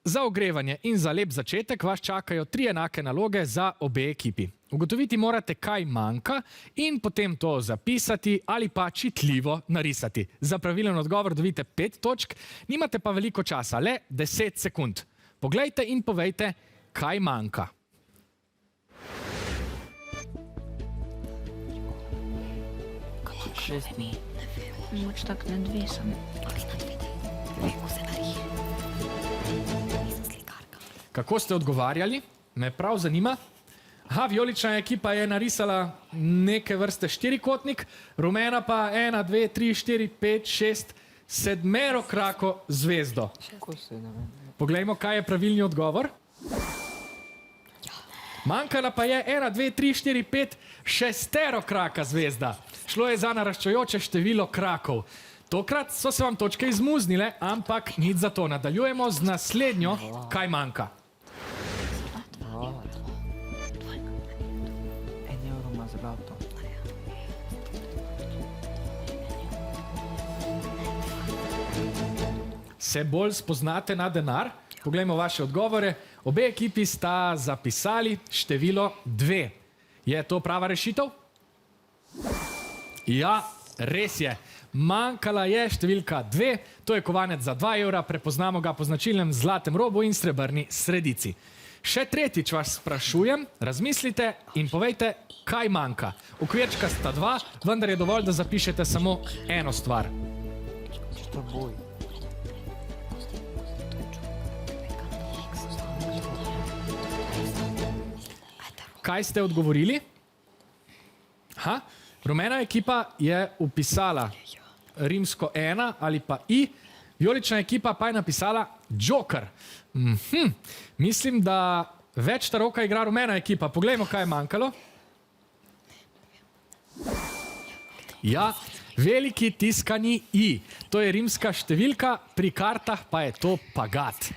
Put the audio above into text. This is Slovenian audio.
Za ogrevanje in za lep začetek vas čakajo 3 enake naloge za obe ekipi. Ugotoviti morate, kaj manjka in potem to zapisati ali pa čitljivo narisati. Za pravilen odgovor dobite 5 točk, nimate pa veliko časa, le 10 sekund. Poglejte in povejte, kaj manjka. Moč tak na 2 sem. Kako ste odgovarjali? Me prav zanima. Aha, vijolična ekipa je narisala neke vrste štirikotnik, rumena pa 1, 2, 3, 4, 5, 6, sedmerokrako zvezdo. Poglejmo, kaj je pravilni odgovor. Manjkala pa je 1, 2, 3, 4, 5, šesterokraka zvezda. Šlo je za naraščajoče število krakov. Tokrat so se vam točke izmuznile, ampak nič za to. Nadaljujemo z naslednjo, kaj manjka. Se bolj spoznate na denar? Poglejmo vaše odgovore. Obe ekipi sta zapisali število 2. Je to prava rešitev? Ja, res je. Manjkala je številka 2, to je kovanec za 2 evra, prepoznamo ga po značilnem zlatem robu in srebrni sredici. Še tretjič vas sprašujem, razmislite in povejte, kaj manjka. Okvirčka sta 2, vendar je dovolj, da zapišete samo eno stvar. Kaj ste odgovorili? Aha, rumena ekipa je upisala rimsko 1 ali pa I, vijolična ekipa pa je napisala Joker. Mislim, da več taroka igra rumena ekipa. Poglejmo, kaj je manjkalo. Ja, veliki tiskani I. To je rimska številka, pri kartah pa je to pagat.